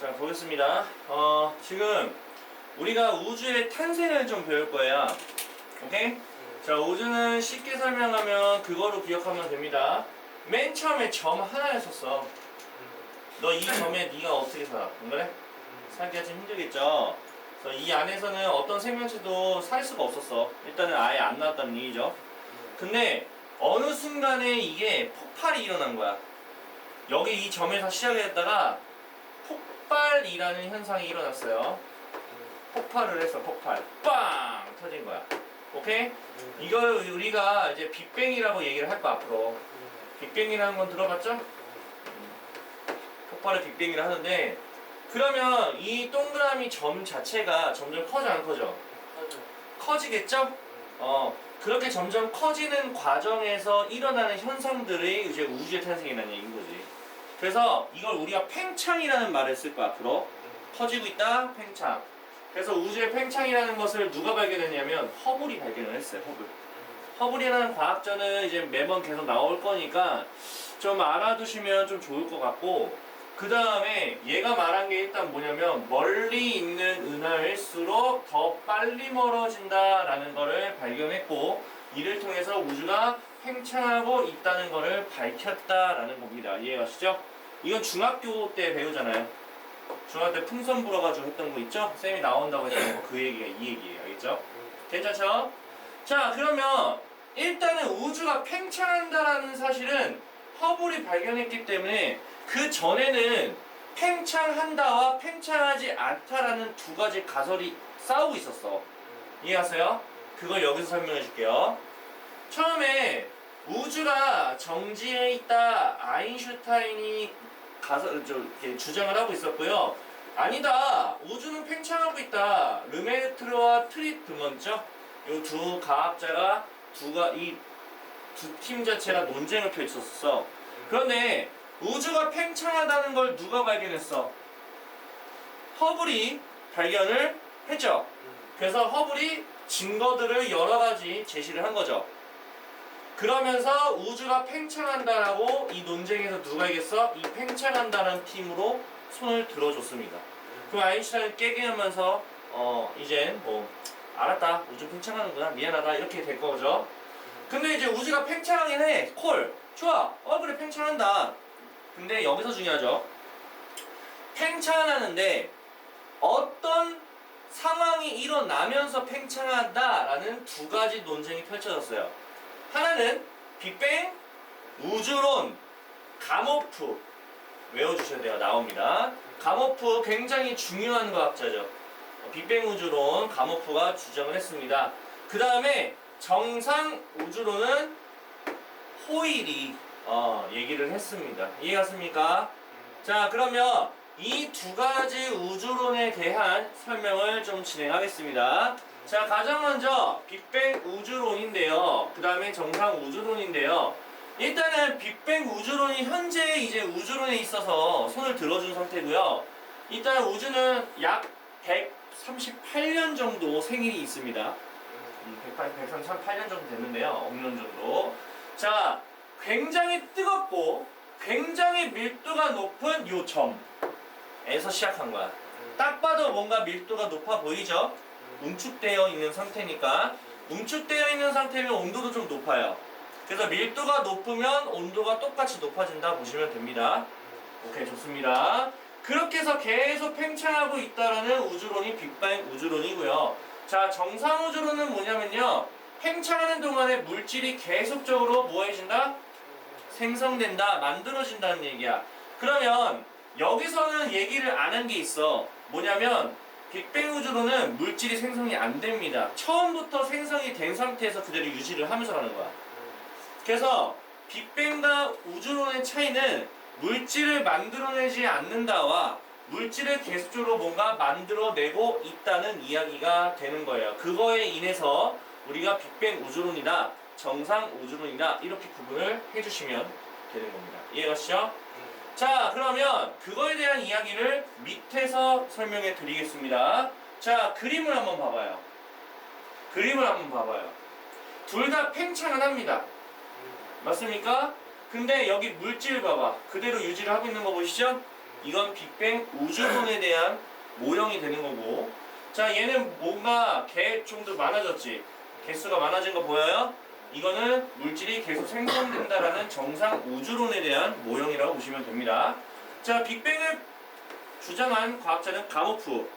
자, 보겠습니다. 지금 우리가 우주의 탄생을 좀 배울 거예요. 오케이? 자, 우주는 쉽게 설명하면 그거로 기억하면 됩니다. 맨 처음에 점 하나였었어. 너 이 점에 네가 어떻게 살아? 안 그래? 살기가 좀 힘들겠죠? 그래서 이 안에서는 어떤 생명체도 살 수가 없었어. 일단은 아예 안 나왔다는 얘기죠. 근데 어느 순간에 이게 폭발이 일어난 거야. 여기 이 점에서 시작했다가 폭발이라는 현상이 일어났어요. 폭발을 해서 폭발. 빵! 터진 거야. 오케이? 이걸 우리가 이제 빅뱅이라고 얘기를 할 거야, 앞으로. 빅뱅이라는 건 들어봤죠? 폭발을 빅뱅이라 하는데, 그러면 이 동그라미 점 자체가 점점 커져, 안 커져? 커지겠죠? 그렇게 점점 커지는 과정에서 일어나는 현상들이 이제 우주의 탄생이라는 얘기인 거지. 그래서 이걸 우리가 팽창이라는 말을 쓸 거야, 앞으로. 커지고 있다, 팽창. 그래서 우주의 팽창이라는 것을 누가 발견했냐면 허블이 발견을 했어요. 허블이라는 과학자는 이제 매번 계속 나올 거니까 좀 알아두시면 좀 좋을 것 같고, 그 다음에 얘가 말한 게 일단 뭐냐면 멀리 있는 은하일수록 더 빨리 멀어진다 라는 거를 발견했고, 이를 통해서 우주가 팽창하고 있다는 거를 밝혔다라는 겁니다. 이해가시죠? 이건 중학교 때 배우잖아요. 중학교 때 풍선 불어가지고 했던 거 있죠? 쌤이 나온다고 했던 거, 그 얘기가 이 얘기예요. 알겠죠? 괜찮죠? 자, 그러면 일단은 우주가 팽창한다라는 사실은 허블이 발견했기 때문에 그 전에는 팽창한다와 팽창하지 않다라는 두 가지 가설이 싸우고 있었어. 이해하세요? 그걸 여기서 설명해 줄게요. 처음에 우주가 정지해 있다 아인슈타인이 이렇게 주장을 하고 있었고요. 아니다, 우주는 팽창하고 있다, 르메트르와 트리트먼죠? 이 두 과학자가 이 두 팀 자체가 논쟁을 펼쳤었어. 그런데 우주가 팽창하다는 걸 누가 발견했어? 허블이 발견을 했죠. 그래서 허블이 증거들을 여러 가지 제시를 한 거죠. 그러면서 우주가 팽창한다라고 이 논쟁에서 누가 이겼어? 이 팽창한다는 팀으로 손을 들어줬습니다. 그럼 아인슈타인은 깨개하면서 이젠 뭐 알았다, 우주 팽창하는구나, 미안하다, 이렇게 될 거죠. 근데 이제 우주가 팽창하긴 해. 콜, 좋아, 그래, 팽창한다. 근데 여기서 중요하죠. 팽창하는데 어떤 상황이 일어나면서 팽창한다라는 두 가지 논쟁이 펼쳐졌어요. 하나는 빅뱅, 우주론, 가모프. 외워주셔야 돼요. 나옵니다. 가모프 굉장히 중요한 과학자죠. 빅뱅 우주론, 가모프가 주장을 했습니다. 그 다음에 정상 우주론은 호일이 얘기를 했습니다. 이해갔습니까? 자, 그러면 이 두 가지 우주론에 대한 설명을 좀 진행하겠습니다. 자, 가장 먼저 빅뱅 우주론인데요. 그 다음에 정상 우주론인데요. 일단은 빅뱅 우주론이 현재 이제 우주론에 있어서 손을 들어준 상태고요. 일단 우주는 약 138년 정도 생일이 있습니다. 138년 정도 됐는데요. 억년 정도. 자, 굉장히 뜨겁고 굉장히 밀도가 높은 요 점에서 시작한 거야. 딱 봐도 뭔가 밀도가 높아 보이죠? 응축되어 있는 상태니까. 응축되어 있는 상태면 온도도 좀 높아요. 그래서 밀도가 높으면 온도가 똑같이 높아진다 보시면 됩니다. 오케이, 좋습니다. 그렇게 해서 계속 팽창하고 있다라는 우주론이 빅뱅 우주론이고요. 자, 정상 우주론은 뭐냐면요, 팽창하는 동안에 물질이 계속적으로 뭐해진다? 생성된다, 만들어진다는 얘기야. 그러면 여기서는 얘기를 안 한 게 있어. 뭐냐면 빅뱅 우주론은 물질이 생성이 안 됩니다. 처음부터 생성이 된 상태에서 그대로 유지를 하면서 가는 거야. 그래서 빅뱅과 우주론의 차이는 물질을 만들어내지 않는다와 물질을 계속적으로 뭔가 만들어내고 있다는 이야기가 되는 거예요. 그거에 인해서 우리가 빅뱅 우주론이다, 정상 우주론이다, 이렇게 구분을 해주시면 되는 겁니다. 이해가시죠? 자, 그러면 그거에 대한 이야기를 밑에서 설명해 드리겠습니다. 자, 그림을 한번 봐봐요. 둘 다 팽창은 합니다. 맞습니까? 근데 여기 물질 봐봐. 그대로 유지를 하고 있는 거 보이시죠? 이건 빅뱅 우주론에 대한 모형이 되는 거고, 자 얘는 뭔가 개 좀 더 많아졌지. 개수가 많아진 거 보여요? 이거는 물질이 계속 생성된다라는 정상 우주론에 대한 모형이라고 보시면 됩니다. 자, 빅뱅을 주장한 과학자는 가모프,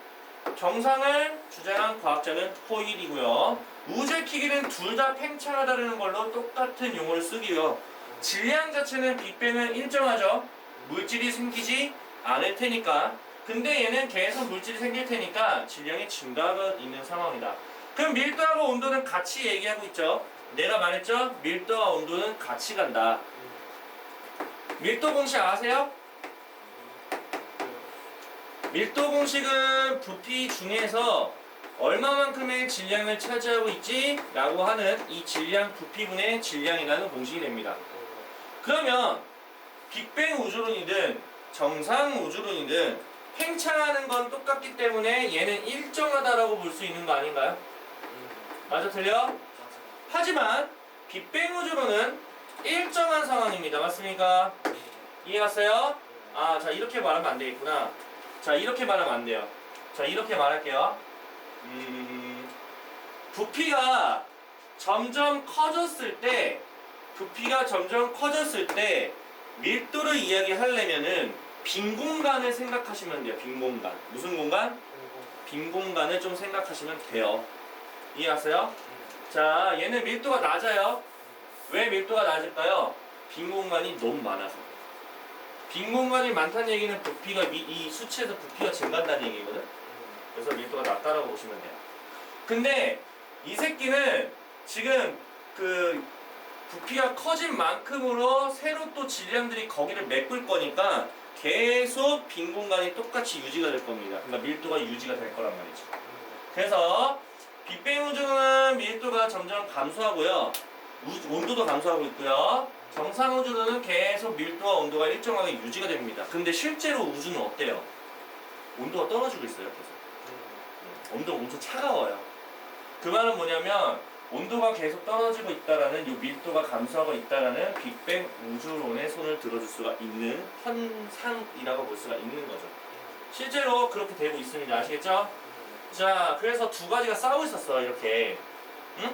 정상을 주장한 과학자는 호일이고요. 우주의 크기는 둘 다 팽창하다는 걸로 똑같은 용어를 쓰기요. 질량 자체는 빅뱅은 일정하죠. 물질이 생기지 않을 테니까. 근데 얘는 계속 물질이 생길 테니까 질량의 증가가 있는 상황이다. 그럼 밀도하고 온도는 같이 얘기하고 있죠. 내가 말했죠? 밀도와 온도는 같이 간다. 밀도 공식 아세요? 밀도 공식은 부피 중에서 얼마만큼의 질량을 차지하고 있지? 라고 하는 이 질량 부피분의 질량이라는 공식이 됩니다. 그러면 빅뱅 우주론이든 정상 우주론이든 팽창하는 건 똑같기 때문에 얘는 일정하다라고 볼 수 있는 거 아닌가요? 맞아, 틀려? 하지만 빅뱅 우주론은 일정한 상황입니다. 맞습니까? 이해갔어요? 아, 자 이렇게 말하면 안 되겠구나. 자 이렇게 말하면 안 돼요. 자 이렇게 말할게요. 부피가 점점 커졌을 때 밀도를 이야기하려면은 빈 공간을 생각하시면 돼요. 빈 공간. 무슨 공간? 빈 공간을 좀 생각하시면 돼요. 이해하세요? 자, 얘는 밀도가 낮아요. 왜 밀도가 낮을까요? 빈 공간이 너무 많아서. 빈 공간이 많다는 얘기는 부피가 이 수치에서 부피가 증가한다는 얘기거든. 그래서 밀도가 낮다라고 보시면 돼요. 근데 이 새끼는 지금 그 부피가 커진 만큼으로 새로 또 질량들이 거기를 메꿀 거니까 계속 빈 공간이 똑같이 유지가 될 겁니다. 그러니까 밀도가 유지가 될 거란 말이죠. 그래서 빅뱅 우주는 밀도가 점점 감소하고요. 온도도 감소하고 있고요. 정상 우주는 계속 밀도와 온도가 일정하게 유지가 됩니다. 근데 실제로 우주는 어때요? 온도가 떨어지고 있어요. 계속. 온도가 엄청 차가워요. 그 말은 뭐냐면 온도가 계속 떨어지고 있다라는 이 밀도가 감소하고 있다라는 빅뱅 우주론에 손을 들어줄 수가 있는 현상이라고 볼 수가 있는 거죠. 실제로 그렇게 되고 있습니다. 아시겠죠? 자, 그래서 두 가지가 싸우고 있었어. 이렇게. 응?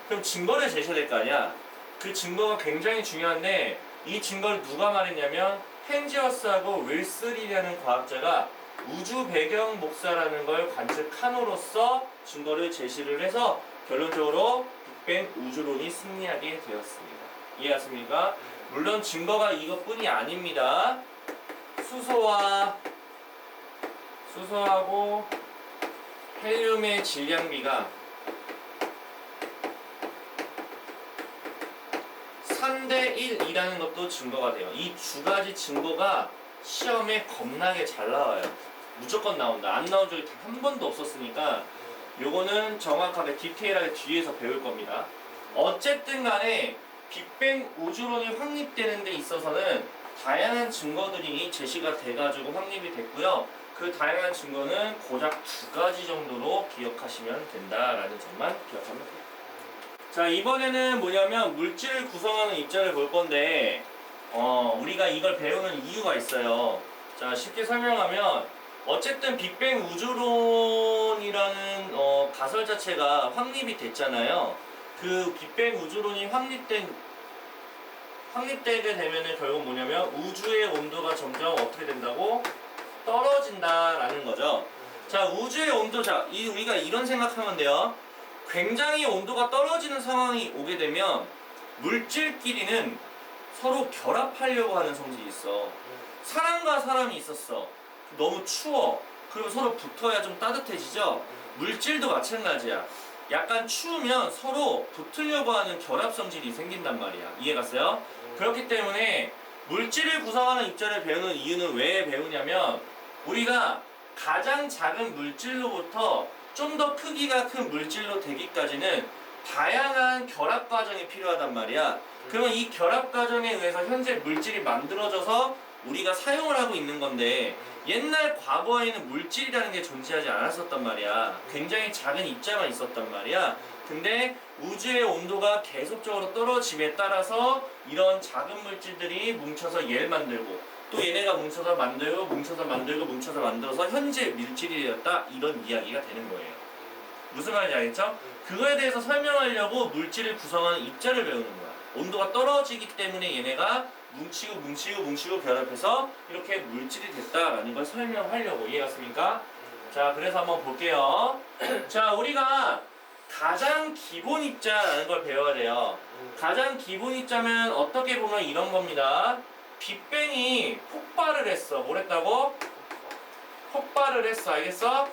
그럼 증거를 제시해야 될 거 아니야? 그 증거가 굉장히 중요한데 이 증거를 누가 말했냐면 펜지어스하고 윌슨이라는 과학자가 우주 배경 목사라는 걸 관측함으로써 증거를 제시를 해서 결론적으로 빅뱅 우주론이 승리하게 되었습니다. 이해하십니까? 물론 증거가 이것뿐이 아닙니다. 수소하고 헬륨의 질량비가 3대 1이라는 것도 증거가 돼요. 이 두 가지 증거가 시험에 겁나게 잘 나와요. 무조건 나온다. 안 나온 적이 단 한 번도 없었으니까 요거는 정확하게 디테일하게 뒤에서 배울 겁니다. 어쨌든 간에 빅뱅 우주론이 확립되는 데 있어서는 다양한 증거들이 제시가 돼가지고 확립이 됐고요. 그 다양한 증거는 고작 두 가지 정도로 기억하시면 된다라는 점만 기억하면 돼요. 자, 이번에는 뭐냐면 물질을 구성하는 입자를 볼 건데 우리가 이걸 배우는 이유가 있어요. 자, 쉽게 설명하면 어쨌든 빅뱅 우주론이라는 가설 자체가 확립이 됐잖아요. 그 빅뱅 우주론이 확립되게 되면은 결국 뭐냐면 우주의 온도가 점점 어떻게 된다고? 떨어진다라는 거죠. 자, 우주의 온도, 자, 우리가 이런 생각하면 돼요. 굉장히 온도가 떨어지는 상황이 오게 되면 물질끼리는 서로 결합하려고 하는 성질이 있어. 사람과 사람이 있었어. 너무 추워. 그리고 서로 붙어야 좀 따뜻해지죠? 물질도 마찬가지야. 약간 추우면 서로 붙으려고 하는 결합 성질이 생긴단 말이야. 이해갔어요? 그렇기 때문에 물질을 구성하는 입자를 배우는 이유는 왜 배우냐면 우리가 가장 작은 물질로부터 좀 더 크기가 큰 물질로 되기까지는 다양한 결합 과정이 필요하단 말이야. 그러면 이 결합 과정에 의해서 현재 물질이 만들어져서 우리가 사용을 하고 있는 건데 옛날 과거에는 물질이라는 게 존재하지 않았었단 말이야. 굉장히 작은 입자만 있었단 말이야. 근데 우주의 온도가 계속적으로 떨어짐에 따라서 이런 작은 물질들이 뭉쳐서 얘를 만들고 또 얘네가 뭉쳐서 만들고 뭉쳐서 만들어서 현재 밀질이 되었다 이런 이야기가 되는 거예요. 무슨 말인지 알겠죠? 그거에 대해서 설명하려고 물질을 구성하는 입자를 배우는 거야. 온도가 떨어지기 때문에 얘네가 뭉치고 결합해서 이렇게 물질이 됐다라는 걸 설명하려고. 이해갔습니까? 자, 그래서 한번 볼게요. 자, 우리가 가장 기본 입자라는 걸 배워야 돼요. 가장 기본 입자면 어떻게 보면 이런 겁니다. 빅뱅이 폭발을 했어. 뭘 했다고? 폭발을 했어. 알겠어?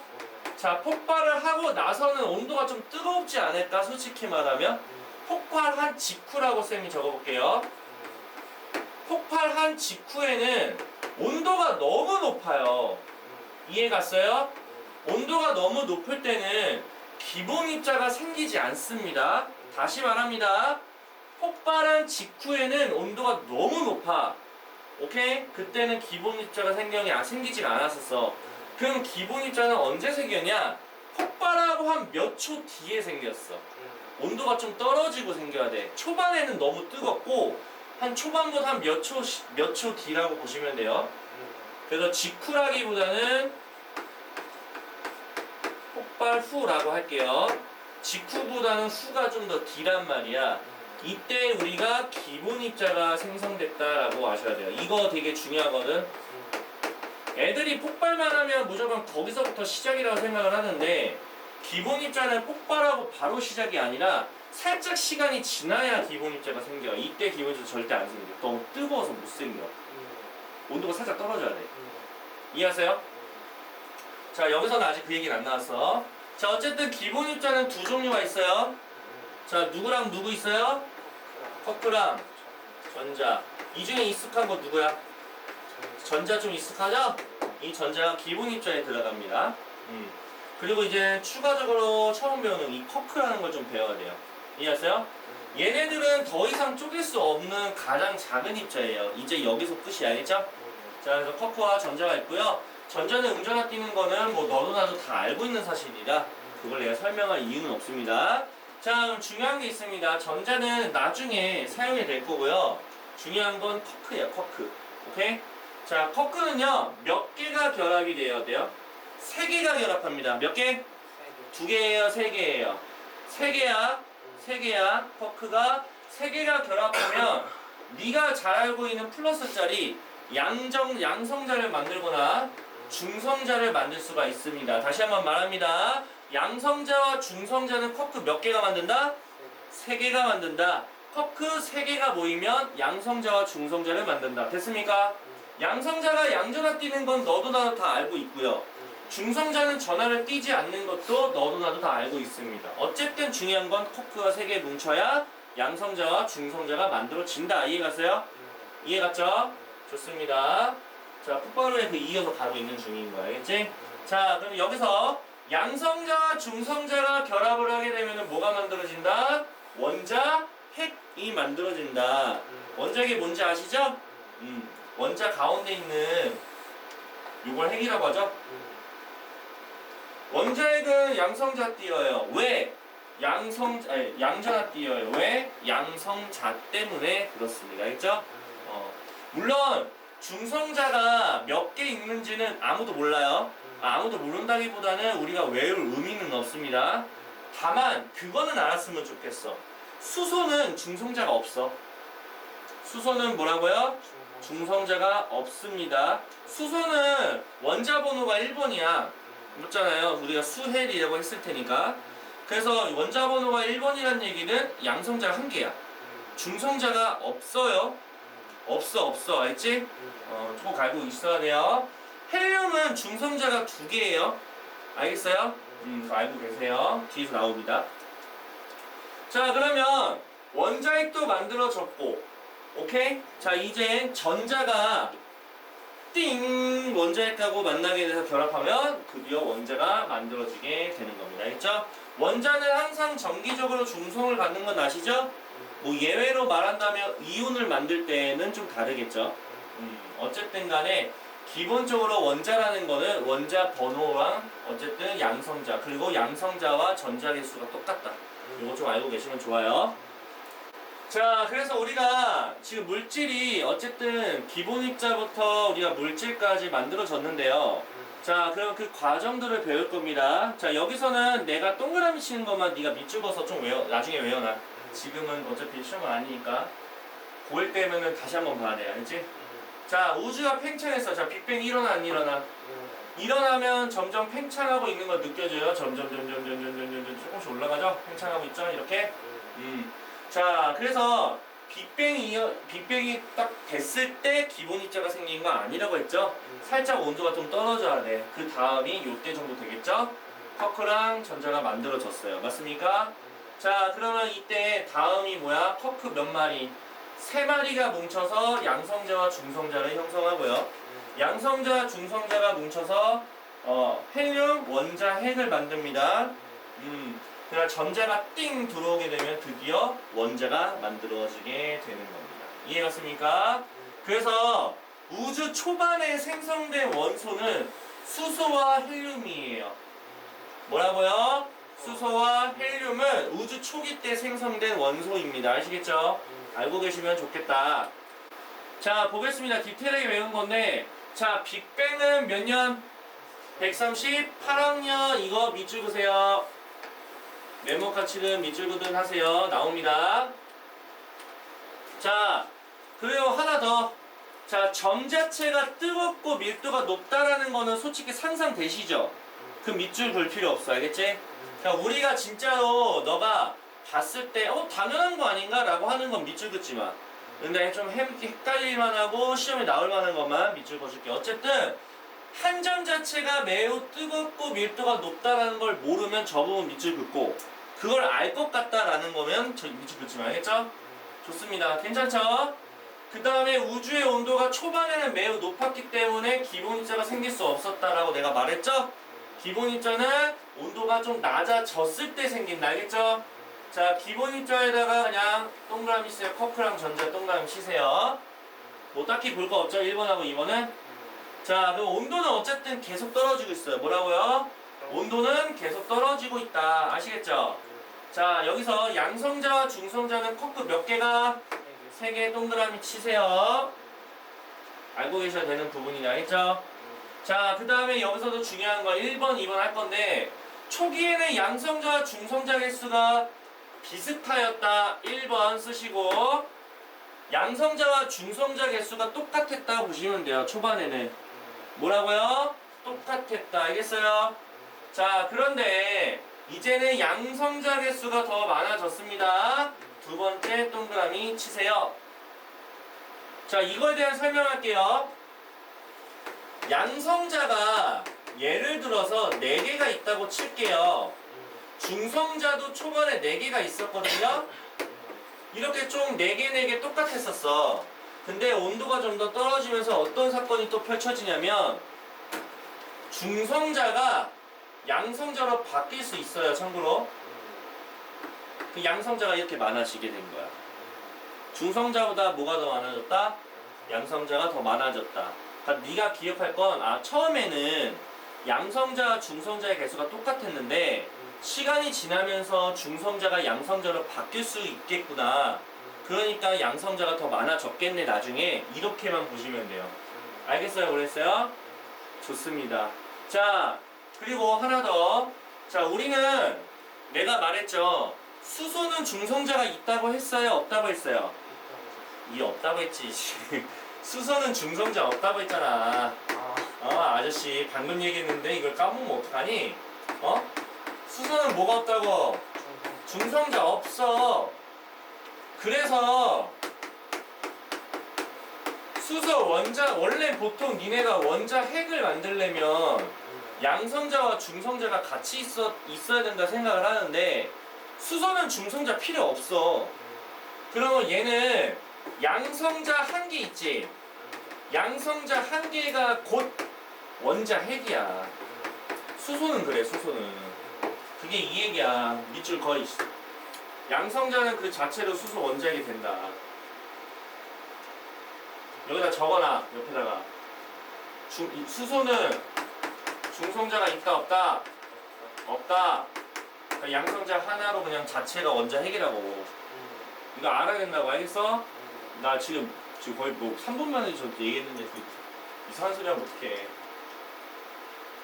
자, 폭발을 하고 나서는 온도가 좀 뜨겁지 않을까? 솔직히 말하면 폭발한 직후라고 쌤이 적어볼게요. 폭발한 직후에는 온도가 너무 높아요. 이해 갔어요? 온도가 너무 높을 때는 기본 입자가 생기지 않습니다. 다시 말합니다. 폭발한 직후에는 온도가 너무 높아. 오케이? 그때는 기본 입자가 생기지가 않았었어. 그럼 기본 입자는 언제 생겼냐? 폭발하고 한 몇 초 뒤에 생겼어. 온도가 좀 떨어지고 생겨야 돼. 초반에는 너무 뜨겁고 한 초반보다 한 몇 초 뒤라고 보시면 돼요. 그래서 직후라기보다는 폭발 후라고 할게요. 직후보다는 후가 좀 더 뒤란 말이야. 이때 우리가 기본 입자가 생성됐다라고 아셔야 돼요. 이거 되게 중요하거든. 애들이 폭발만 하면 무조건 거기서부터 시작이라고 생각을 하는데 기본 입자는 폭발하고 바로 시작이 아니라 살짝 시간이 지나야 기본 입자가 생겨. 이때 기본 입자 절대 안 생겨. 너무 뜨거워서 못 생겨. 온도가 살짝 떨어져야 돼. 이해하세요? 자, 여기서는 아직 그 얘기는 안 나왔어. 자, 어쨌든 기본 입자는 두 종류가 있어요. 자, 누구랑 누구 있어요? 커크랑 전자. 이 중에 익숙한 거 누구야? 전자 좀 익숙하죠? 이 전자가 기본 입자에 들어갑니다. 그리고 이제 추가적으로 처음 배우는 이 커크라는 걸 좀 배워야 돼요. 이해하세요? 얘네들은 더 이상 쪼갤 수 없는 가장 작은 입자예요. 이제 여기서 끝이 알겠죠? 자, 그래서 커크와 전자가 있고요. 전자는 음전화 띄는 거는 뭐 너도 나도 다 알고 있는 사실이라 그걸 내가 설명할 이유는 없습니다. 자, 그럼 중요한 게 있습니다. 전자는 나중에 사용이 될 거고요. 중요한 건 커크예요, 커크. 오케이? 자, 커크는요, 몇 개가 결합이 돼요? 세 개가 결합합니다. 몇 개? 두 개예요, 세 개예요? 세 개야. 세 개야. 커크가 세 개가 결합하면 네가 잘 알고 있는 플러스짜리 양성자를 만들거나 중성자를 만들 수가 있습니다. 다시 한번 말합니다. 양성자와 중성자는 커크 몇 개가 만든다? 세 개가 만든다. 커크 세 개가 모이면 양성자와 중성자를 만든다. 됐습니까? 양성자가 양전화 띄는 건 너도 나도 다 알고 있고요. 중성자는 전화를 띄지 않는 것도 너도 나도 다 알고 있습니다. 어쨌든 중요한 건 커크가 세 개 뭉쳐야 양성자와 중성자가 만들어진다. 이해갔어요? 이해갔죠? 좋습니다. 자, 폭발후에 그 이어서 가고 있는 중인 거야. 알겠지? 자, 그럼 여기서 양성자와 중성자가 결합을 하게 되면 뭐가 만들어진다? 원자, 핵이 만들어진다. 원자핵이 뭔지 아시죠? 원자 가운데 있는 이걸 핵이라고 하죠? 원자핵은 양성자 띄어요. 왜? 양전화 띄어요. 왜? 양성자 때문에 그렇습니다. 알겠죠? 물론 중성자가 몇 개 있는지는 아무도 몰라요. 아무도 모른다기보다는 우리가 외울 의미는 없습니다. 다만 그거는 알았으면 좋겠어. 수소는 중성자가 없어. 수소는 뭐라고요? 중성자가 없습니다. 수소는 원자 번호가 1번이야. 맞잖아요. 우리가 수헬이라고 했을 테니까. 그래서 원자 번호가 1번이란 얘기는 양성자가 한 개야. 중성자가 없어요. 없어. 알지? 꼭 알고 있어야 돼요. 헬륨은 중성자가 두 개예요. 알겠어요? 알고 계세요. 뒤에서 나옵니다. 자, 그러면 원자핵도 만들어졌고, 오케이? 자, 이제 전자가 띵! 원자핵하고 만나게 돼서 결합하면 드디어 원자가 만들어지게 되는 겁니다. 알겠죠? 원자는 항상 정기적으로 중성을 갖는 건 아시죠? 뭐 예외로 말한다면 이온을 만들 때는 좀 다르겠죠. 어쨌든 간에 기본적으로 원자라는 거는 원자 번호랑 어쨌든 양성자, 그리고 양성자와 전자 개수가 똑같다. 이거 좀 알고 계시면 좋아요. 자, 그래서 우리가 지금 물질이 어쨌든 기본 입자부터 우리가 물질까지 만들어졌는데요. 자, 그럼 그 과정들을 배울 겁니다. 자, 여기서는 내가 동그라미 치는 것만 네가 밑줄어서 좀 나중에 외워놔. 지금은 어차피 시험은 아니니까. 고1 때면은 다시 한번 봐야 돼. 알지? 자, 우주가 팽창했어. 자, 빅뱅 일어나 안 일어나? 일어나면 점점 팽창하고 있는 거 느껴져요. 점점 조금씩 올라가죠? 팽창하고 있죠? 이렇게. 자, 그래서 빅뱅이 딱 됐을 때 기본 입자가 생긴 거 아니라고 했죠? 살짝 온도가 좀 떨어져야 돼. 그 다음이 요때 정도 되겠죠? 쿼크랑 전자가 만들어졌어요. 맞습니까? 자, 그러면 이때 다음이 뭐야? 쿼크 몇 마리? 3마리가 뭉쳐서 양성자와 중성자를 형성하고요. 양성자, 중성자가 뭉쳐서 헬륨, 원자, 핵을 만듭니다. 그러나 전자가 띵 들어오게 되면 드디어 원자가 만들어지게 되는 겁니다. 이해갔습니까? 그래서 우주 초반에 생성된 원소는 수소와 헬륨이에요. 뭐라고요? 수소와 헬륨은 우주 초기 때 생성된 원소입니다. 아시겠죠? 알고 계시면 좋겠다. 자, 보겠습니다. 디테일하게 외운 건데, 자, 빅뱅은 몇 년? 138학년. 이거 밑줄 그세요. 메모 카치는 밑줄 그든 하세요. 나옵니다. 자, 그리고 하나 더. 자, 점 자체가 뜨겁고 밀도가 높다라는 거는 솔직히 상상되시죠? 그 밑줄 볼 필요 없어. 알겠지? 자, 우리가 진짜로 너가 봤을 때 당연한 거 아닌가? 라고 하는 건 밑줄 긋지 마. 근데 좀 헷갈릴만 하고 시험에 나올 만한 것만 밑줄 그어줄게. 어쨌든 한 점 자체가 매우 뜨겁고 밀도가 높다라는 걸 모르면 저 부분 밑줄 긋고, 그걸 알 것 같다라는 거면 저 밑줄 긋지 마. 알겠죠? 좋습니다. 괜찮죠? 그 다음에 우주의 온도가 초반에는 매우 높았기 때문에 기본 입자가 생길 수 없었다라고 내가 말했죠? 기본 입자는 온도가 좀 낮아졌을 때 생긴다. 알겠죠? 자, 기본 입자에다가 그냥 동그라미 쓰세요. 쿼크랑 전자 동그라미 치세요. 뭐 딱히 볼 거 없죠? 1번하고 2번은? 자, 그럼 온도는 어쨌든 계속 떨어지고 있어요. 뭐라고요? 온도는 계속 떨어지고 있다. 아시겠죠? 자, 여기서 양성자와 중성자는 쿼크 몇 개가? 3개 동그라미 치세요. 알고 계셔야 되는 부분이다. 알겠죠? 자, 그 다음에 여기서도 중요한 건 1번, 2번 할 건데, 초기에는 양성자와 중성자 개수가 비슷하였다. 1번 쓰시고, 양성자와 중성자 개수가 똑같았다 보시면 돼요. 초반에는. 뭐라고요? 똑같았다. 알겠어요? 자, 그런데 이제는 양성자 개수가 더 많아졌습니다. 두 번째 동그라미 치세요. 자, 이거에 대한 설명할게요. 양성자가 예를 들어서 4개가 있다고 칠게요. 중성자도 초반에 4개가 있었거든요. 이렇게 좀 4개 똑같았었어. 근데 온도가 좀 더 떨어지면서 어떤 사건이 또 펼쳐지냐면, 중성자가 양성자로 바뀔 수 있어요. 참고로 그 양성자가 이렇게 많아지게 된 거야. 중성자보다 뭐가 더 많아졌다? 양성자가 더 많아졌다. 그러니까 네가 기억할 건, 처음에는 양성자, 중성자의 개수가 똑같았는데 시간이 지나면서 중성자가 양성자로 바뀔 수 있겠구나. 그러니까 양성자가 더 많아졌겠네 나중에. 이렇게만 보시면 돼요. 알겠어요? 그랬어요? 좋습니다. 자, 그리고 하나 더. 자, 우리는 내가 말했죠. 수소는 중성자가 있다고 했어요? 없다고 했어요? 이 없다고 했지. 수소는 중성자 없다고 했잖아. 아저씨 방금 얘기했는데 이걸 까먹으면 어떡하니? 수소는 뭐가 없다고? 중성자 없어. 그래서 수소 원자, 원래 보통 니네가 원자 핵을 만들려면 양성자와 중성자가 같이 있어야 된다 생각을 하는데, 수소는 중성자 필요 없어. 그러면 얘는 양성자 1개 있지? 양성자 1개가 곧 원자 핵이야. 수소는 그래. 수소는 그게 이 얘기야. 밑줄 거의. 양성자는 그 자체로 수소 원자핵이 된다. 여기다 적어놔. 옆에다가 수소는 중성자가 있다 없다? 없다. 그러니까 양성자 하나로 그냥 자체가 원자핵이라고. 이거 알아야 된다고. 알겠어? 나 지금 거의 뭐 3분 만에 저 얘기했는데 이상한 소리 하면 어떡해.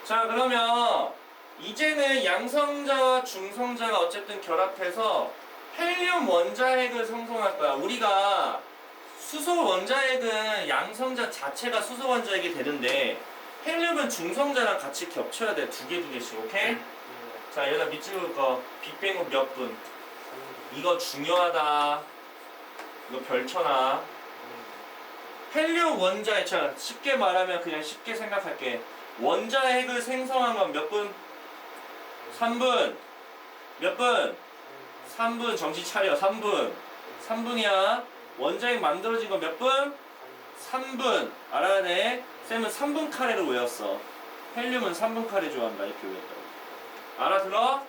자, 그러면 이제는 양성자와 중성자가 어쨌든 결합해서 헬륨 원자핵을 생성할 거야. 우리가 수소 원자핵은 양성자 자체가 수소 원자핵이 되는데 헬륨은 중성자랑 같이 겹쳐야 돼. 두 개씩. 오케이? 자, 여기다 밑줄 거 빅뱅 후 몇 분. 이거 중요하다. 이거 별쳐놔. 헬륨 원자핵, 자, 쉽게 말하면 그냥 쉽게 생각할게. 원자핵을 생성한 건 몇 분? 3분. 몇 분? 3분. 정신 차려. 3분. 3분이야. 원자핵 만들어진 건 몇 분? 3분. 알아야 돼. 쌤은 3분 카레로 외웠어. 헬륨은 3분 카레 좋아한다. 이렇게 외웠다고. 알아들어?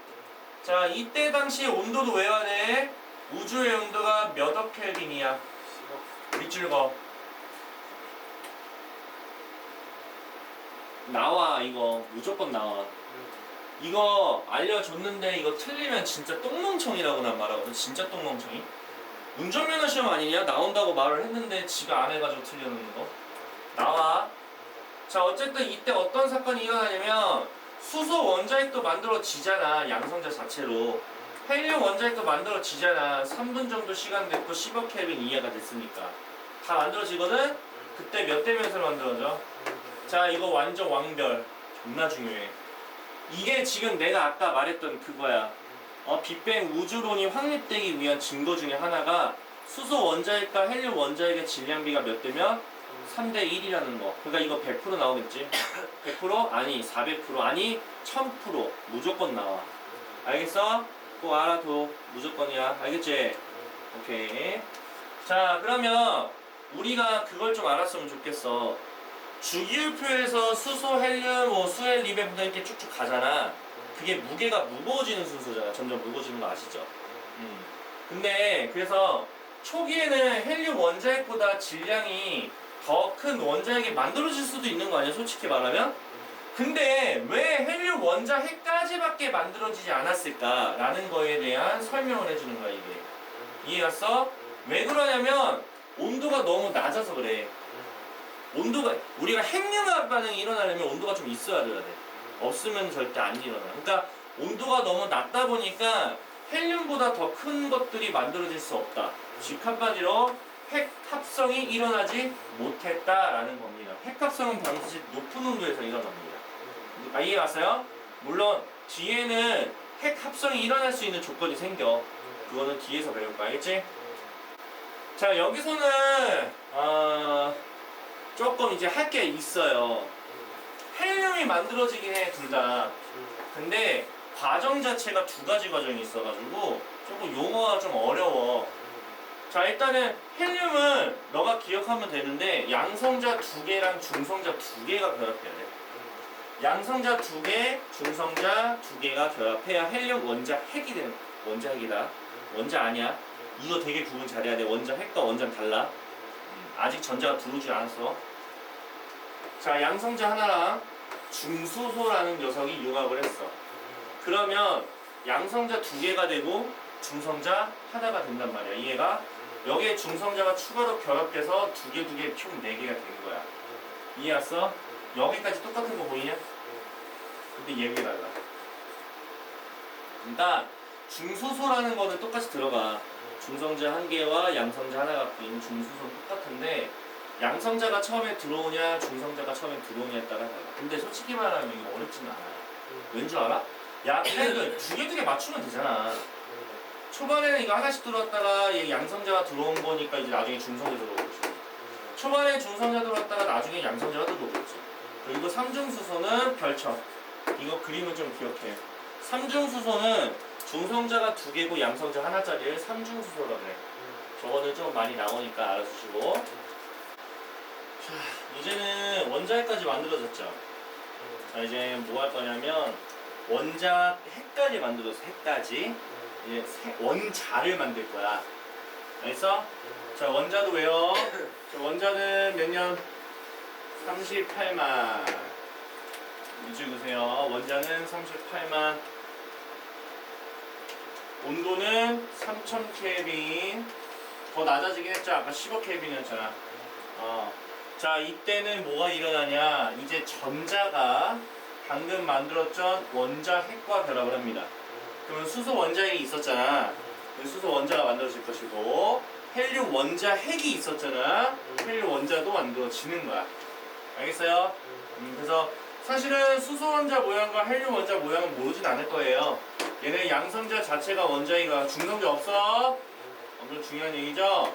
자, 이때 당시 온도도 외워야 돼. 우주의 온도가 몇 억 켈빈이야? 밑줄 거. 나와. 이거 무조건 나와. 이거 알려줬는데 이거 틀리면 진짜 똥멍청이라고 난 말하거든. 진짜 똥멍청이. 운전면허 시험 아니냐? 나온다고 말을 했는데 지가 안 해가지고 틀려놓는 거. 나와. 자, 어쨌든 이때 어떤 사건이 일어나냐면 수소 원자핵도 만들어지잖아. 양성자 자체로. 헬륨 원자핵도 만들어지잖아. 3분 정도 시간 됐고 10억 켈빈 이하가 됐으니까 다 만들어지거든? 그때 몇 대 몇으로 만들어져? 자, 이거 완전 왕별. 존나 중요해. 이게 지금 내가 아까 말했던 그거야. 빅뱅 우주론이 확립되기 위한 증거 중에 하나가 수소 원자핵과 헬륨 원자핵의 질량비가 몇 대면? 3대 1이라는 거. 그러니까 이거 100% 나오겠지? 100%? 아니 400% 아니 1000% 무조건 나와. 알겠어? 꼭 알아둬. 무조건이야. 알겠지? 오케이. 자, 그러면 우리가 그걸 좀 알았으면 좋겠어. 주기율표에서 수소, 헬륨, 뭐 수헬, 리베부터 이렇게 쭉쭉 가잖아. 그게 무게가 무거워지는 순서잖아. 점점 무거워지는 거 아시죠? 근데 그래서 초기에는 헬륨 원자핵보다 질량이 더 큰 원자핵이 만들어질 수도 있는 거 아니야? 솔직히 말하면? 근데 왜 헬륨 원자핵까지밖에 만들어지지 않았을까라는 거에 대한 설명을 해주는 거야. 이게 이해갔어? 왜 그러냐면 온도가 너무 낮아서 그래. 온도가 우리가 핵융합 반응이 일어나려면 온도가 좀 있어야 돼야 돼. 없으면 절대 안 일어나. 그러니까 온도가 너무 낮다 보니까 헬륨보다 더 큰 것들이 만들어질 수 없다. 즉 한마디로 핵 합성이 일어나지 못했다라는 겁니다. 핵 합성은 반드시 높은 온도에서 일어납니다. 이해 갔어요? 물론 뒤에는 핵 합성이 일어날 수 있는 조건이 생겨. 그거는 뒤에서 배울 거 알겠지? 자, 여기서는 조금 이제 할 게 있어요. 헬륨이 만들어지긴 해, 둘 다. 근데 과정 자체가 두 가지 과정이 있어가지고 조금 용어가 좀 어려워. 자, 일단은 헬륨은 너가 기억하면 되는데 양성자 두 개랑 중성자 두 개가 결합해야 돼. 양성자 두 개, 중성자 두 개가 결합해야 헬륨 원자핵이 되는 원자핵이다. 원자 아니야. 이거 되게 구분 잘해야 돼. 원자핵과 원자는 달라. 아직 전자가 들어오지 않았어. 자, 양성자 하나랑 중수소라는 녀석이 융합을 했어. 그러면 양성자 두 개가 되고 중성자 하나가 된단 말이야. 이해가? 여기에 중성자가 추가로 결합돼서 두 개 총 4개가 되는 거야. 이해 왔어? 여기까지 똑같은 거 보이냐? 근데 얘기가 달라. 그러니까 중소소라는 거는 똑같이 들어가. 중성자 한 개와 양성자 하나 갖고 있는 중수소는 똑같은데 양성자가 처음에 들어오냐 중성자가 처음에 들어오냐에 따라 달라. 근데 솔직히 말하면 이거 어렵지는 않아. 왠 줄 알아? 야, 그냥 두 개 맞추면 되잖아. 초반에는 이거 하나씩 들어왔다가 얘 양성자가 들어온 거니까 이제 나중에 중성자 들어오겠지. 초반에 중성자 들어왔다가 나중에 양성자가 들어오겠지. 그리고 삼중수소는 별쳐. 이거 그림은 좀 기억해. 삼중수소는 중성자가 2개고 양성자 하나짜리를 삼중수소라고 그래. 저거는 좀 많이 나오니까 알아주시고. 자, 이제는 원자핵까지 만들어졌죠. 자, 이제 뭐 할 거냐면 원자핵까지 만들어서 핵까지 이제 원자를 만들 거야. 알겠어? 자, 원자도 외워. 자, 원자는 몇 년? 38만. 밑줄 그세요. 원자는 38만. 온도는 3000 켈빈. 더 낮아지긴 했죠. 아까 15 켈빈이었잖아. 자, 이때는 뭐가 일어나냐? 이제 전자가 방금 만들었던 원자 핵과 결합을 합니다. 그러면 수소 원자핵이 있었잖아. 수소 원자가 만들어질 것이고, 헬륨 원자 핵이 있었잖아. 헬륨 원자도 만들어지는 거야. 알겠어요? 그래서 사실은 수소 원자 모양과 헬륨 원자 모양은 모르진 않을 거예요. 얘네 양성자 자체가 원자이가 중성자 없어. 엄청 중요한 얘기죠.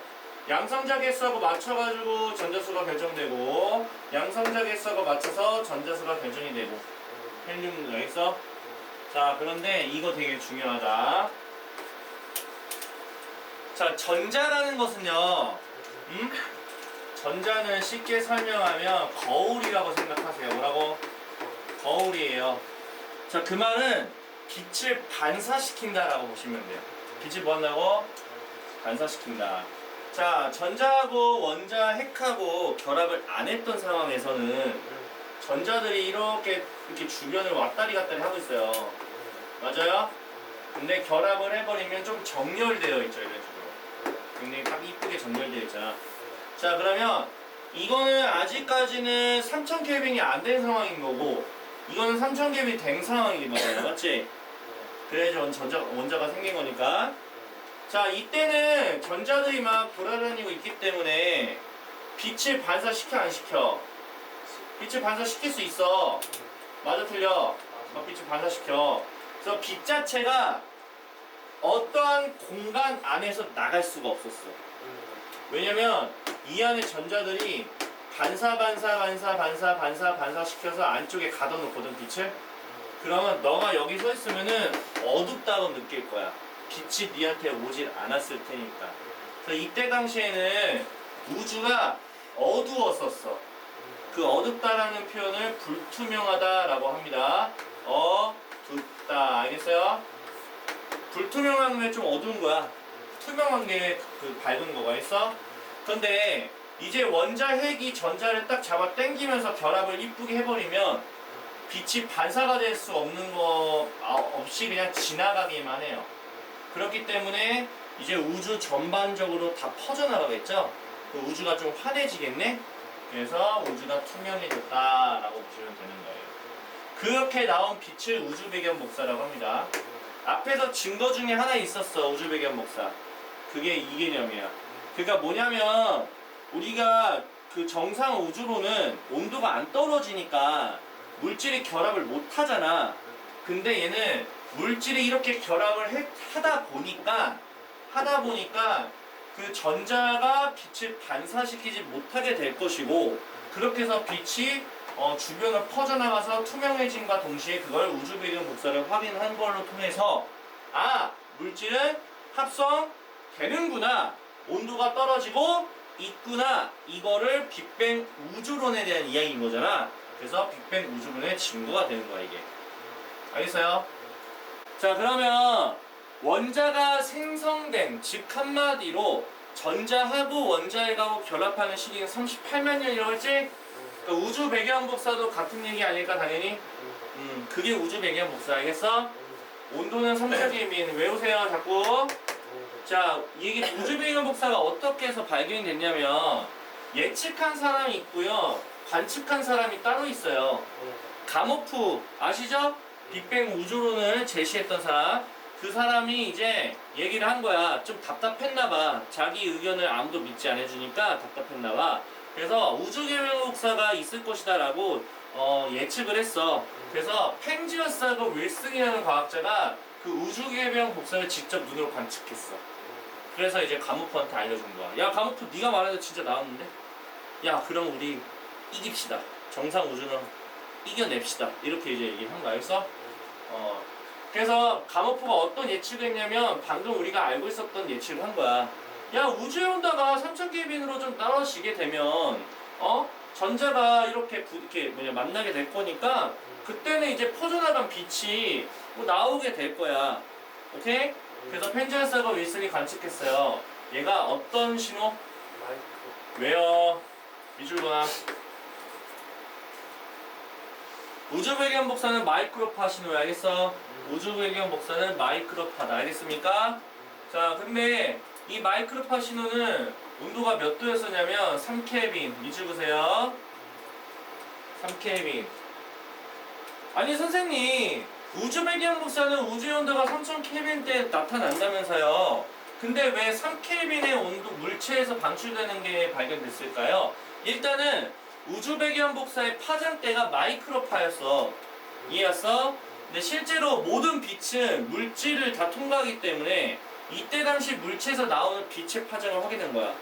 양성자 개수하고 맞춰가지고 전자수가 결정되고, 양성자 개수하고 맞춰서 전자수가 결정이 되고. 헬륨 알겠어? 자, 그런데 이거 되게 중요하다. 자, 전자라는 것은요, 전자는 쉽게 설명하면 거울이라고 생각하세요. 뭐라고? 거울이에요. 자, 그 말은 빛을 반사시킨다라고 보시면 돼요. 빛을 뭐 한다고? 반사시킨다. 자, 전자하고 원자 핵하고 결합을 안 했던 상황에서는 전자들이 이렇게 주변을 왔다리 갔다리 하고 있어요. 맞아요? 근데 결합을 해버리면 좀 정렬되어 있죠. 이런 식으로. 굉장히 딱 이쁘게 정렬되어 있잖아. 자, 그러면 이거는 아직까지는 3000켈빈이 안 된 상황인 거고, 이거는 3000켈빈이 된 상황이거든요. 맞지? 그래야지 원자가 생긴 거니까. 자, 이때는 전자들이 막 돌아다니고 있기 때문에 빛을 반사시켜 안 시켜? 빛을 반사시킬 수 있어. 맞아 틀려? 빛을 반사시켜. 그래서 빛 자체가 어떠한 공간 안에서 나갈 수가 없었어. 왜냐면 이 안에 전자들이 반사시켜서 안쪽에 가둬놓거든, 빛을. 그러면 너가 여기 서 있으면은 어둡다고 느낄 거야. 빛이 니한테 오질 않았을 테니까. 그래서 이때 당시에는 우주가 어두웠었어. 그 어둡다라는 표현을 불투명하다라고 합니다. 어둡다. 알겠어요? 불투명한 게 좀 어두운 거야. 투명한 게 그 밝은 거가 있어. 근데 이제 원자 핵이 전자를 딱 잡아 당기면서 결합을 이쁘게 해버리면 빛이 반사가 될 수 없는 거 없이 그냥 지나가기만 해요. 그렇기 때문에 이제 우주 전반적으로 다 퍼져나가겠죠? 우주가 좀 환해지겠네? 그래서 우주가 투명해졌다라고 보시면 되는 거예요. 그렇게 나온 빛을 우주 배경 복사라고 합니다. 앞에서 증거 중에 하나 있었어. 우주 배경 복사. 그게 이 개념이야. 그러니까 뭐냐면 우리가 그 정상 우주로는 온도가 안 떨어지니까 물질이 결합을 못 하잖아. 근데 얘는 물질이 이렇게 결합을 하다 보니까 그 전자가 빛을 반사시키지 못하게 될 것이고, 그렇게 해서 빛이 주변을 퍼져나가서 투명해짐과 동시에 그걸 우주 배경 복사를 확인한 걸로 통해서 물질은 합성되는구나, 온도가 떨어지고 있구나, 이거를 빅뱅 우주론에 대한 이야기인 거잖아. 그래서 빅뱅 우주론의 증거가 되는 거야, 이게. 알겠어요? 자, 그러면 원자가 생성된, 즉 한마디로 전자하고 원자핵하고 결합하는 시기가 38만 년이라고 했지? 그러니까 우주 배경 복사도 같은 얘기 아닐까, 당연히? 그게 우주 배경 복사. 알겠어? 온도는 3000켈빈. 외우세요, 자꾸. 자, 이게 우주 배경 복사가 어떻게 해서 발견이 됐냐면 예측한 사람이 있고요, 관측한 사람이 따로 있어요. 가모프 아시죠? 빅뱅 우주론을 제시했던 사람. 그 사람이 이제 얘기를 한 거야. 좀 답답했나봐. 자기 의견을 아무도 믿지 않아주니까 답답했나봐. 그래서 우주배경 복사가 있을 것이다 라고 예측을 했어. 그래서 펜지어스하고 윌슨이라는 과학자가 그 우주배경 복사를 직접 눈으로 관측했어. 그래서 이제 가모프한테 알려준 거야. 야, 가모프 네가 말한 거 진짜 나왔는데? 야, 그럼 우리 이깁시다. 정상 우주는 이겨냅시다. 이렇게 이제 얘기한 거야. 알겠어? 그래서 가모프가 어떤 예측을 했냐면 방금 우리가 알고 있었던 예측을 한 거야. 야, 우주에 온다가 3000켈빈으로 좀 떨어지게 되면 전자가 이렇게 만나게 될 거니까 그때는 이제 퍼져나간 빛이 나오게 될 거야. 오케이? 그래서 펜지어스하고 윌슨이 관측했어요. 얘가 어떤 신호? 왜요? 미줄거나. 우주 배경 복사는 마이크로파 신호야. 알겠어? 우주 배경 복사는 마이크로파다. 알겠습니까? 자, 근데 이 마이크로파 신호는 온도가 몇 도였었냐면 3켈빈. 잊어보세요. 3켈빈. 아니 선생님, 우주 배경 복사는 우주의 온도가 3000켈빈 때 나타난다면서요. 근데 왜 3켈빈의 온도 물체에서 방출되는 게 발견됐을까요? 일단은 우주 배경 복사의 파장대가 마이크로파였어. 이해했어? 근데 실제로 모든 빛은 물질을 다 통과하기 때문에 이때 당시 물체에서 나오는 빛의 파장을 확인한 거야.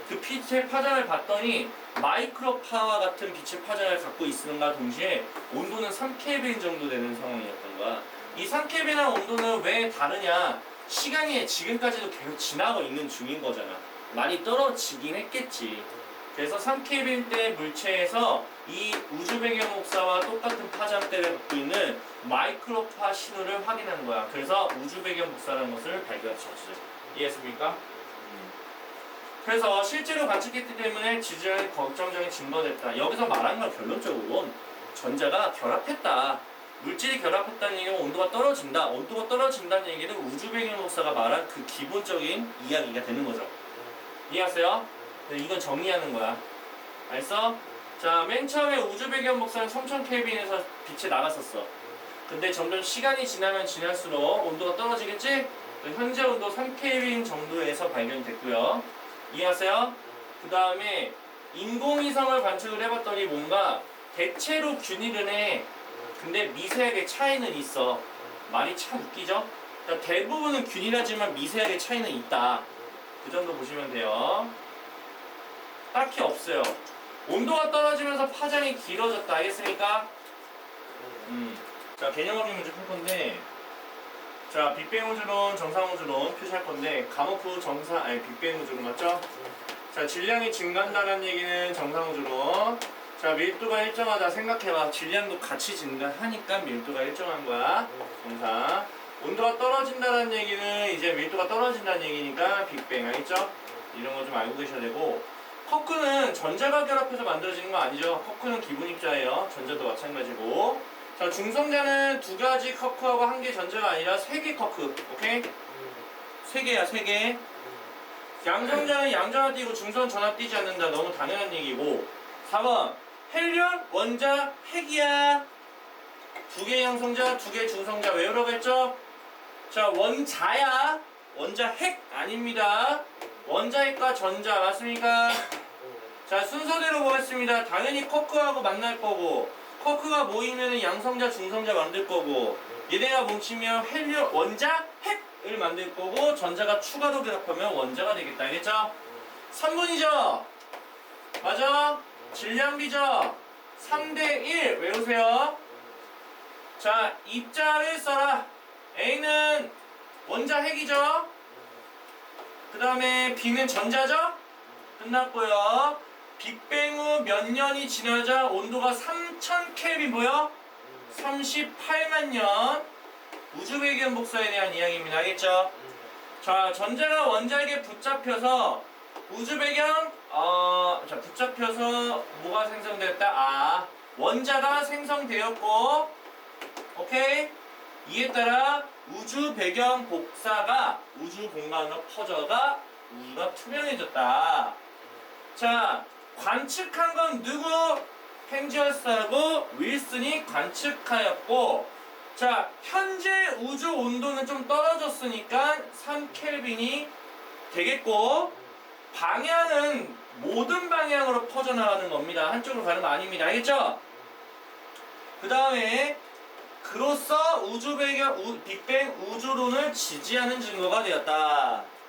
그 빛의 파장을 봤더니 마이크로파와 같은 빛의 파장을 갖고 있음과 동시에 온도는 3켈빈 정도 되는 상황이었던 거야. 이 3켈빈의 온도는 왜 다르냐? 시간이 지금까지도 계속 지나고 있는 중인 거잖아. 많이 떨어지긴 했겠지. 그래서 3켈빈 때 물체에서 이 우주 배경 복사와 똑같은 파장대를 갖고 있는 마이크로파 신호를 확인한 거야. 그래서 우주 배경 복사라는 것을 발견하셨지. 이해했습니까? 그래서 실제로 관측했기 때문에 지질환이 걱정적인 증거됐다. 여기서 말하는 건 결론적으로는 전자가 결합했다. 물질이 결합했다는 얘기는 온도가 떨어진다. 온도가 떨어진다는 얘기는 우주 배경 복사가 말한 그 기본적인 이야기가 되는 거죠. 이해하세요? 네, 이건 정리하는 거야. 알았어? 자, 맨 처음에 우주 배경 복사는 3000켈빈에서 빛이 나갔었어. 근데 점점 시간이 지나면 지날수록 온도가 떨어지겠지? 현재 온도 3켈빈 정도에서 발견됐고요. 이해하세요? 그 다음에 인공위성을 관측을 해봤더니 뭔가 대체로 균일은 해. 근데 미세하게 차이는 있어. 말이 참 웃기죠? 그러니까 대부분은 균일하지만 미세하게 차이는 있다. 그 정도 보시면 돼요. 딱히 없어요. 온도가 떨어지면서 파장이 길어졌다. 알겠습니까? 자, 개념 확인 문제 풀 건데, 자, 빅뱅 우주론, 정상 우주론 표시할 건데, 가모프 빅뱅 우주론 맞죠? 자, 질량이 증가한다는 얘기는 정상 우주론. 자, 밀도가 일정하다 생각해봐. 질량도 같이 증가하니까 밀도가 일정한 거야. 정상. 온도가 떨어진다는 얘기는 이제 밀도가 떨어진다는 얘기니까 빅뱅 알겠죠? 이런 거 좀 알고 계셔야 되고, 커크는 전자가 결합해서 만들어지는 거 아니죠? 커크는 기본 입자예요. 전자도 마찬가지고. 자, 중성자는 두 가지 커크하고 한 개 전자가 아니라 세 개 커크. 오케이? 세 개야, 세 개. 양성자는 양전화 띄고 중성 전화 띄지 않는다. 너무 당연한 얘기고. 4번. 헬륨, 원자, 핵이야. 두 개 양성자, 두 개 중성자 외우라고 했죠? 자, 원자야. 원자 핵 아닙니다. 원자핵과 전자 맞습니까? 자, 순서대로 보겠습니다. 당연히 커크하고 만날 거고, 커크가 모이면 양성자, 중성자 만들 거고, 얘네가 뭉치면 헬륨, 원자, 핵을 만들 거고, 전자가 추가로 결합하면 원자가 되겠다. 알겠죠? 3번이죠? 맞아? 질량비죠? 3대1 외우세요. 자, 입자를 써라. A는 원자 핵이죠? 그 다음에 B는 전자죠? 끝났고요. 빅뱅 후 몇 년이 지나자 온도가 3000켈빈 뭐야? 38만 년. 우주 배경 복사에 대한 이야기입니다. 알겠죠? 자, 전자가 원자에게 붙잡혀서 우주 배경 자, 붙잡혀서 뭐가 생성됐다? 원자가 생성되었고, 오케이? 이에 따라 우주 배경 복사가 우주 공간으로 퍼져가 우주가 투명해졌다. 자, 관측한 건 누구? 펜지어스하고 윌슨이 관측하였고, 자, 현재 우주 온도는 좀 떨어졌으니까 3켈빈이 되겠고, 방향은 모든 방향으로 퍼져나가는 겁니다. 한쪽으로 가는 거 아닙니다. 알겠죠? 그 다음에 그로써 우주 배경 빅뱅 우주론을 지지하는 증거가 되었다.